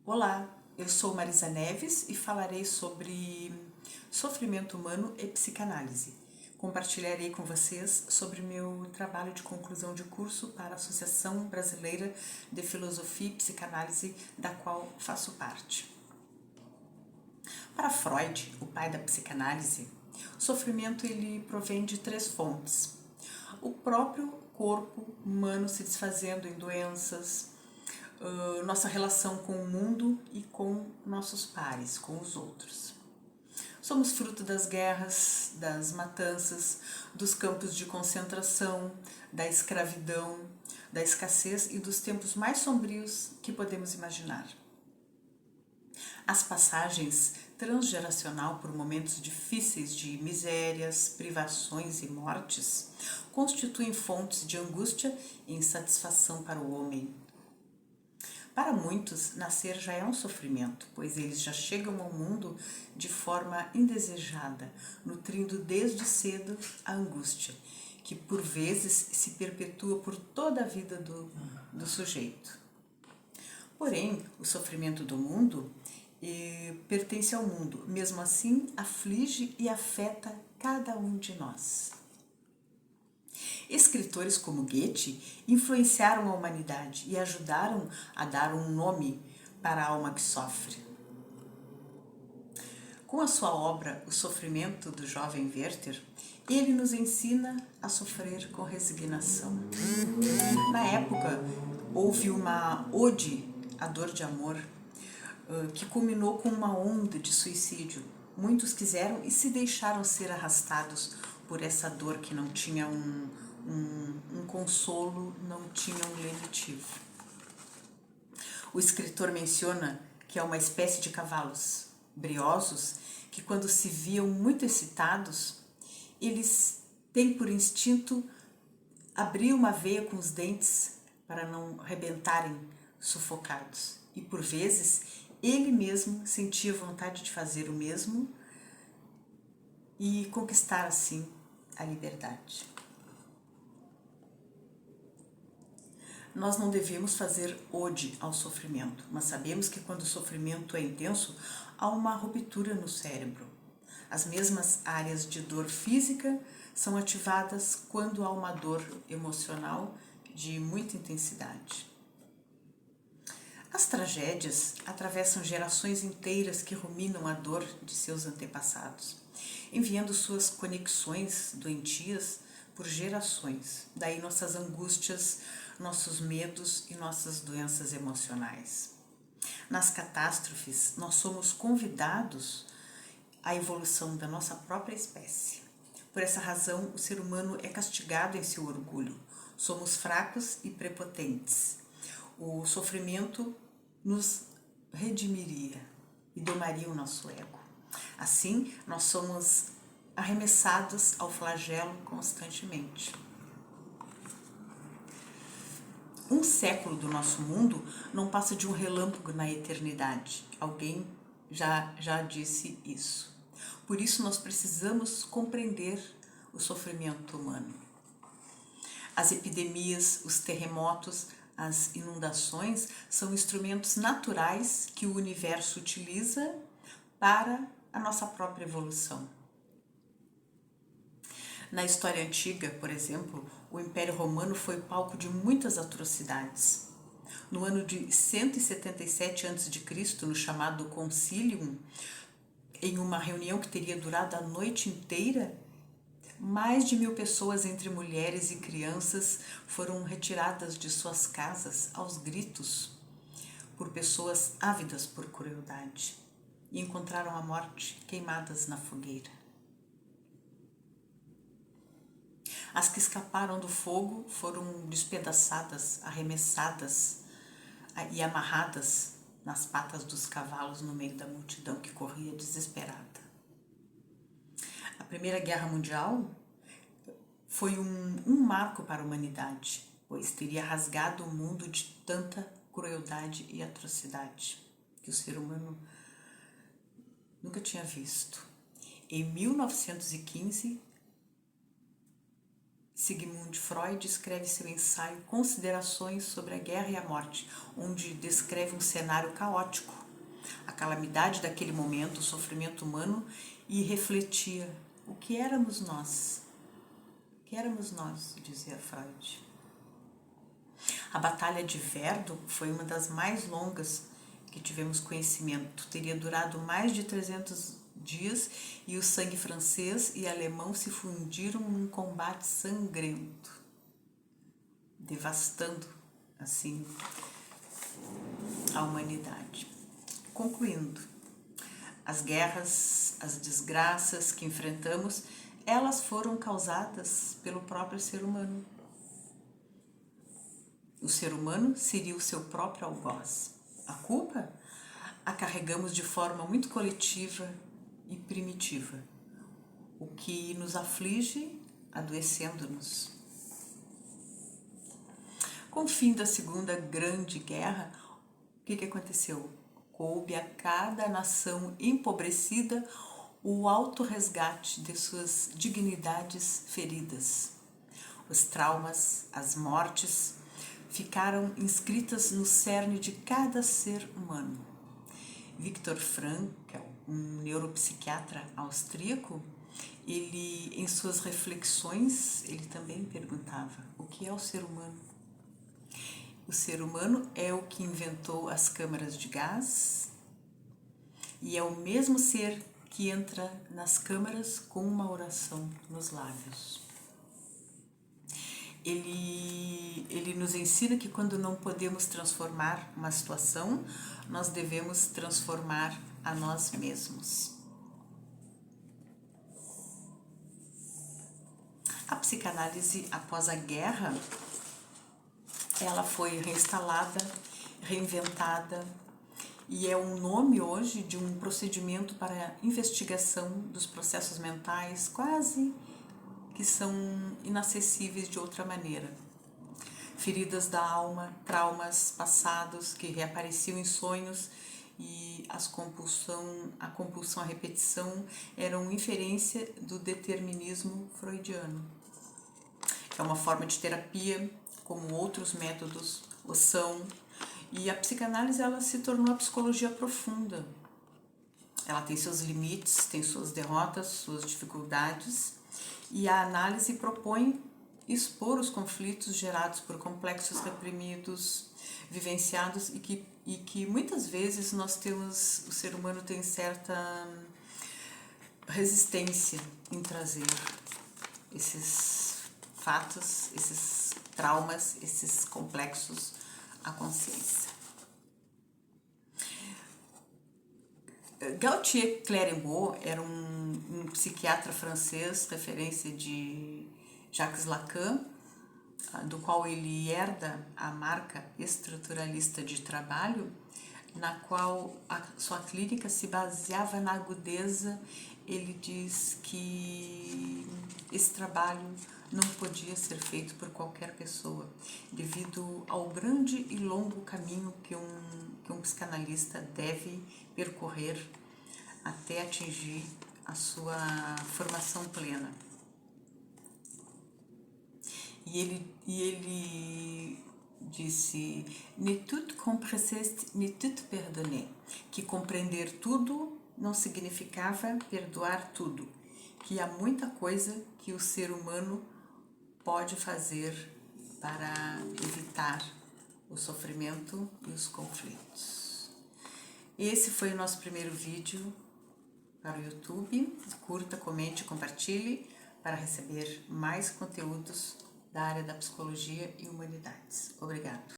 Olá, eu sou Marisa Neves e falarei sobre sofrimento humano e psicanálise. Compartilharei com vocês sobre meu trabalho de conclusão de curso para a Associação Brasileira de Filosofia e Psicanálise, da qual faço parte. Para Freud, o pai da psicanálise, o sofrimento ele provém de três fontes. O próprio corpo humano se desfazendo em doenças, nossa relação com o mundo e com nossos pares, com os outros. Somos fruto das guerras, das matanças, dos campos de concentração, da escravidão, da escassez e dos tempos mais sombrios que podemos imaginar. As passagens transgeracional por momentos difíceis de misérias, privações e mortes constituem fontes de angústia e insatisfação para o homem. Para muitos, nascer já é um sofrimento, pois eles já chegam ao mundo de forma indesejada, nutrindo desde cedo a angústia, que por vezes se perpetua por toda a vida do sujeito. Porém, o sofrimento do mundo pertence ao mundo, mesmo assim aflige e afeta cada um de nós. Escritores como Goethe influenciaram a humanidade e ajudaram a dar um nome para a alma que sofre. Com a sua obra O Sofrimento do Jovem Werther, ele nos ensina a sofrer com resignação. Na época, houve uma ode à dor de amor que culminou com uma onda de suicídio. Muitos quiseram e se deixaram ser arrastados por essa dor que não tinha um consolo, não tinha um lenitivo. O escritor menciona que é uma espécie de cavalos briosos que, quando se viam muito excitados, eles têm por instinto abrir uma veia com os dentes para não rebentarem sufocados. E por vezes ele mesmo sentia vontade de fazer o mesmo e conquistar assim a liberdade. Nós não devemos fazer ode ao sofrimento, mas sabemos que quando o sofrimento é intenso, há uma ruptura no cérebro. As mesmas áreas de dor física são ativadas quando há uma dor emocional de muita intensidade. As tragédias atravessam gerações inteiras que ruminam a dor de seus antepassados, enviando suas conexões doentias por gerações. Daí nossas angústias, nossos medos e nossas doenças emocionais. Nas catástrofes, nós somos convidados à evolução da nossa própria espécie. Por essa razão, o ser humano é castigado em seu orgulho. Somos fracos e prepotentes. O sofrimento nos redimiria e domaria o nosso ego. Assim, nós somos arremessados ao flagelo constantemente. Um século do nosso mundo não passa de um relâmpago na eternidade. Alguém já disse isso. Por isso nós precisamos compreender o sofrimento humano. As epidemias, os terremotos, as inundações são instrumentos naturais que o universo utiliza para a nossa própria evolução. Na história antiga, por exemplo, o Império Romano foi palco de muitas atrocidades. No ano de 177 a.C., no chamado Concilium, em uma reunião que teria durado a noite inteira, mais de 1.000 pessoas, entre mulheres e crianças, foram retiradas de suas casas aos gritos por pessoas ávidas por crueldade e encontraram a morte queimadas na fogueira. As que escaparam do fogo foram despedaçadas, arremessadas e amarradas nas patas dos cavalos no meio da multidão que corria desesperada. A Primeira Guerra Mundial foi um marco para a humanidade, pois teria rasgado o mundo de tanta crueldade e atrocidade que o ser humano nunca tinha visto. Em 1915, Sigmund Freud escreve seu ensaio Considerações sobre a Guerra e a Morte, onde descreve um cenário caótico, a calamidade daquele momento, o sofrimento humano, e refletia: o que éramos nós? O que éramos nós, dizia Freud. A Batalha de Verdun foi uma das mais longas que tivemos conhecimento. Teria durado mais de 300 dias e o sangue francês e alemão se fundiram num combate sangrento, devastando, assim, a humanidade. Concluindo, as guerras, as desgraças que enfrentamos, elas foram causadas pelo próprio ser humano. O ser humano seria o seu próprio algoz. A culpa a carregamos de forma muito coletiva e primitiva, o que nos aflige, adoecendo-nos. Com o fim da Segunda Grande Guerra, o que aconteceu? Coube a cada nação empobrecida o autorresgate de suas dignidades feridas. Os traumas, as mortes, ficaram inscritas no cerne de cada ser humano. Viktor Frankl, um neuropsiquiatra austríaco, ele, em suas reflexões, ele também perguntava: o que é o ser humano? O ser humano é o que inventou as câmaras de gás e é o mesmo ser que entra nas câmaras com uma oração nos lábios. Ele nos ensina que quando não podemos transformar uma situação, nós devemos transformar a nós mesmos. A psicanálise após a guerra, ela foi reinstalada, reinventada e é um nome hoje de um procedimento para investigação dos processos mentais quase que são inacessíveis de outra maneira. Feridas da alma, traumas passados que reapareciam em sonhos e a compulsão à repetição eram inferência do determinismo freudiano. É uma forma de terapia, como outros métodos o são, e a psicanálise ela se tornou a psicologia profunda. Ela tem seus limites, tem suas derrotas, suas dificuldades, e a análise propõe expor os conflitos gerados por complexos reprimidos, vivenciados e que muitas vezes o ser humano tem certa resistência em trazer esses fatos, esses traumas, esses complexos à consciência. Gautier Clérambault era um psiquiatra francês, referência de Jacques Lacan, do qual ele herda a marca estruturalista de trabalho, na qual a sua clínica se baseava na agudeza. Ele diz que esse trabalho não podia ser feito por qualquer pessoa, devido ao grande e longo caminho que um psicanalista deve percorrer até atingir a sua formação plena. E ele disse: ne tout comprendre, ne tout pardonner, que compreender tudo não significava perdoar tudo, que há muita coisa que o ser humano pode fazer para evitar o sofrimento e os conflitos. Esse foi o nosso primeiro vídeo para o YouTube. Curta, comente, compartilhe para receber mais conteúdos da área da psicologia e humanidades. Obrigado.